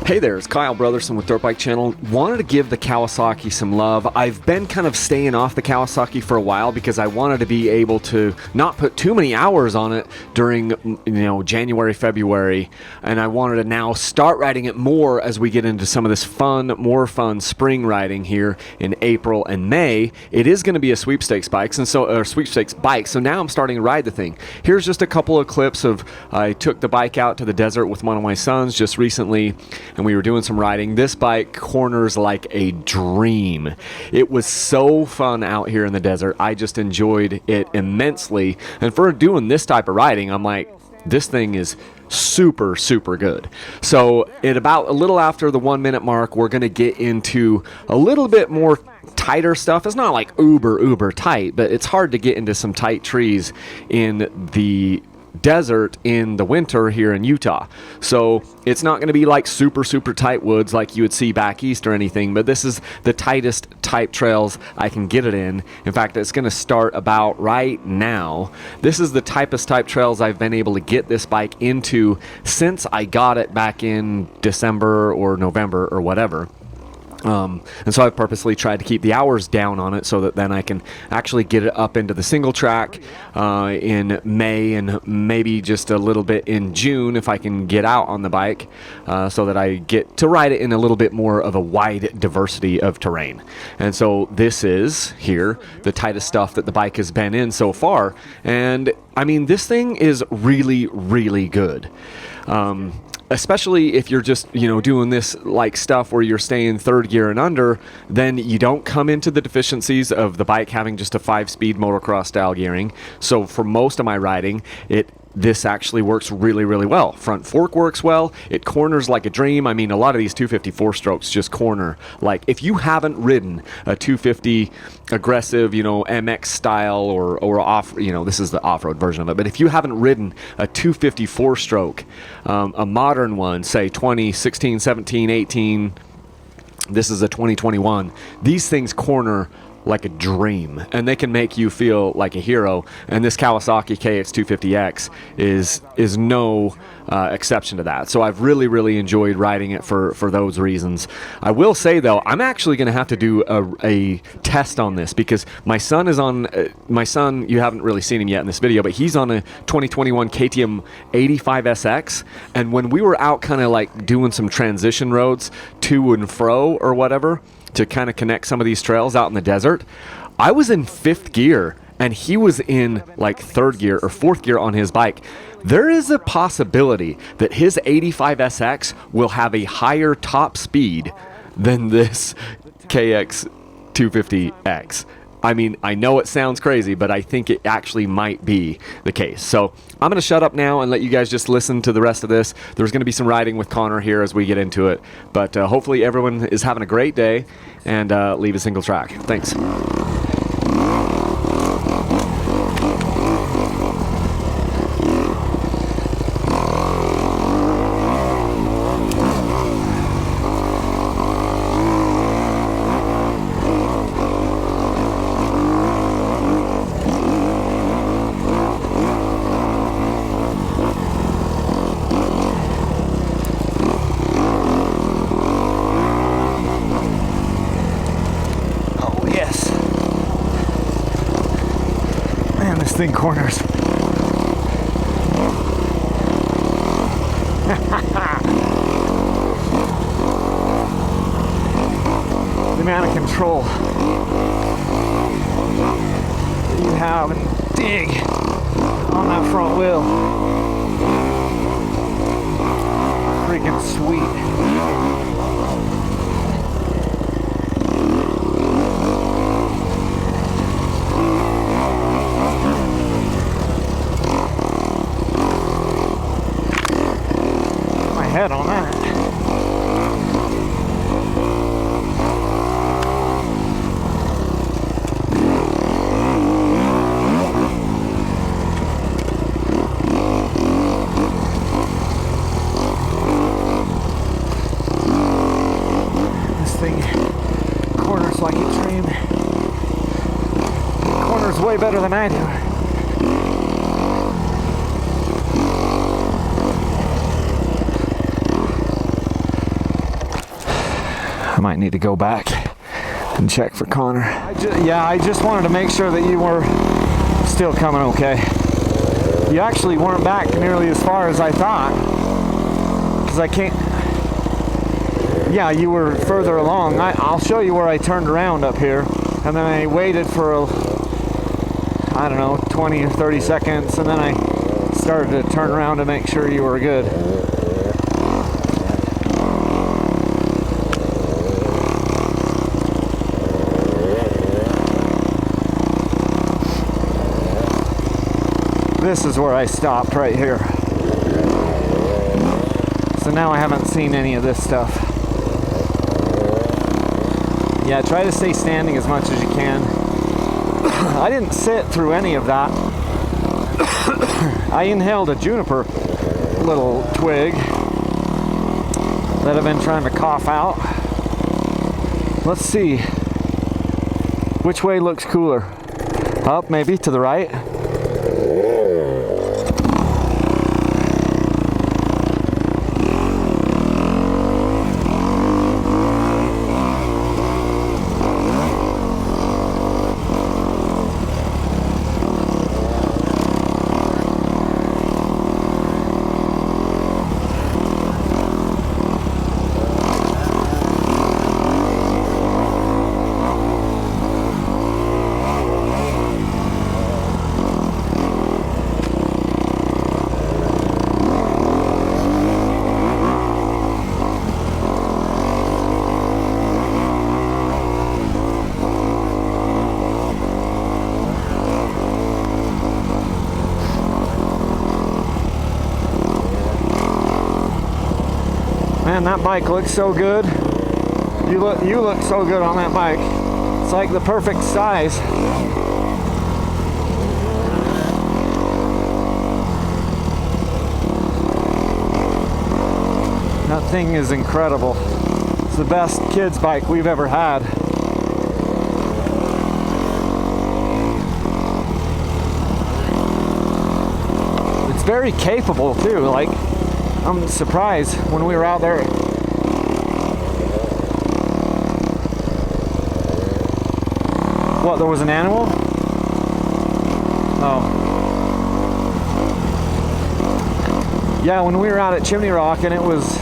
Hey there, it's Kyle Brothersen with Dirt Bike Channel. Wanted to give the Kawasaki some love. I've been kind of staying off the Kawasaki for a while because I wanted to be able to not put too many hours on it during, January, February, and I wanted to now start riding it more as we get into some of this more fun spring riding here in April and May. It is going to be a sweepstakes bike, so now I'm starting to ride the thing. Here's just a couple of clips of I took the bike out to the desert with one of my sons just recently, and we were doing some riding. This bike corners like a dream. It was so fun out here in the desert. I just enjoyed it immensely. And for doing this type of riding, I'm like, this thing is super, super good. So at about a little after the 1 minute mark, we're going to get into a little bit more tighter stuff. It's not like uber tight, but it's hard to get into some tight trees in the desert in the winter here in Utah. So it's not going to be like super tight woods like you would see back east or anything, but this is the tightest type trails I can get it in. In fact, it's going to start about right now. This is the typest type trails I've been able to get this bike into since I got it back in December or November or whatever. And so I've purposely tried to keep the hours down on it so that then I can actually get it up into the single track in May and maybe just a little bit in June if I can get out on the bike so that I get to ride it in a little bit more of a wide diversity of terrain. And so this is here the tightest stuff that the bike has been in so far. And I mean, this thing is really, really good. Especially if you're just, doing this like stuff where you're staying third gear and under, then you don't come into the deficiencies of the bike having just a 5-speed motocross style gearing. So for most of my riding, this actually works really, really well. Front fork works well. It corners like a dream. I mean, a lot of these 254 strokes just corner. Like, if you haven't ridden a 250 aggressive, MX style or off, this is the off-road version of it, but if you haven't ridden a 254 stroke, a modern one, say 2016, 17, 18, this is a 2021, these things corner like a dream, and they can make you feel like a hero. And this Kawasaki KX250X is no exception to that. So I've really, really enjoyed riding it for those reasons. I will say though, I'm actually going to have to do a test on this because my son, you haven't really seen him yet in this video, but he's on a 2021 KTM 85SX. And when we were out kind of like doing some transition roads to and fro or whatever, to kind of connect some of these trails out in the desert, I was in 5th gear and he was in like 3rd gear or 4th gear on his bike. There is a possibility that his 85SX will have a higher top speed than this KX250X. I mean, I know it sounds crazy, but I think it actually might be the case. So I'm going to shut up now and let you guys just listen to the rest of this. There's going to be some riding with Konnor here as we get into it. But hopefully everyone is having a great day and leave a single track. Thanks. Thing corners. The amount of control that you have and dig on that front wheel, freaking sweet. Head on that. This thing corners like a dream. It corners way better than I do. I might need to go back and check for Konnor. I just wanted to make sure that you were still coming okay. You actually weren't back nearly as far as I thought, because I can't. Yeah, you were further along. I'll show you where I turned around up here, and then I waited for I don't know, 20 or 30 seconds, and then I started to turn around to make sure you were good. This is where I stopped, right here. So now I haven't seen any of this stuff. Yeah, try to stay standing as much as you can. I didn't sit through any of that. I inhaled a juniper little twig that I've been trying to cough out. Let's see. Which way looks cooler? Up, maybe, to the right? Man, that bike looks so good. You look so good on that bike. It's like the perfect size. That thing is incredible. It's the best kids bike we've ever had. It's very capable too. Like, I'm surprised when we were out there. What, there was an animal? Oh. Yeah, when we were out at Chimney Rock and it was,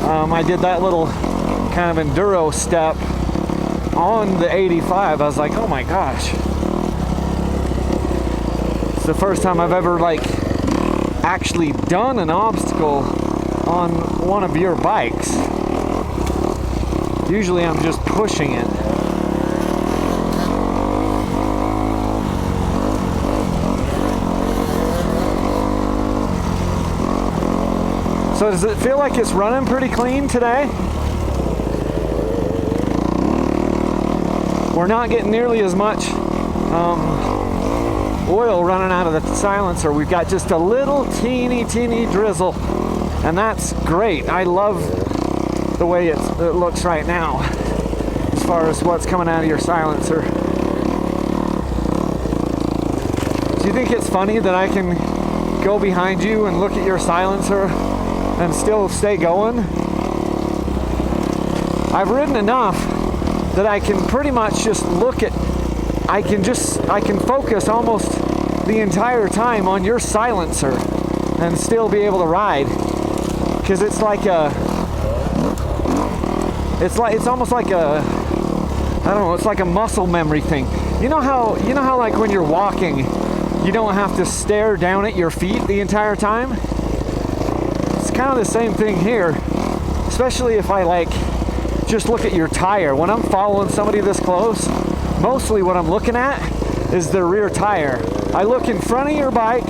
I did that little kind of enduro step on the 85. I was like, oh my gosh. It's the first time I've ever actually done an obstacle on one of your bikes. Usually I'm just pushing it. So does it feel like it's running pretty clean today? We're not getting nearly as much oil running out of the silencer. We've got just a little teeny drizzle, and that's great. I love the way it looks right now as far as what's coming out of your silencer. Do you think it's funny that I can go behind you and look at your silencer and still stay going? I've ridden enough that I can pretty much just look at, I can focus almost the entire time on your silencer and still be able to ride, because it's like it's almost like a, I don't know, it's like a muscle memory thing. You know how like when you're walking, you don't have to stare down at your feet the entire time? It's kind of the same thing here, especially if I just look at your tire. When I'm following somebody this close, mostly what I'm looking at is their rear tire. I look in front of your bike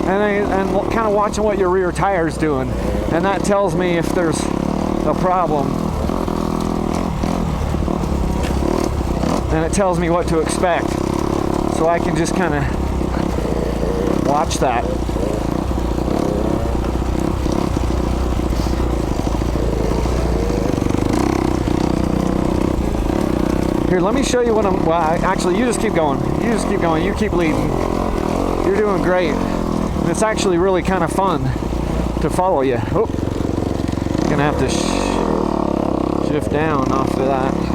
and kind of watching what your rear tire is doing, and that tells me if there's a problem, and it tells me what to expect, so I can just kind of watch that. Here, let me show you what I'm, well, actually, you just keep going. You just keep going. You keep leading. You're doing great. And it's actually really kind of fun to follow you. Oh, gonna have to shift down off of that.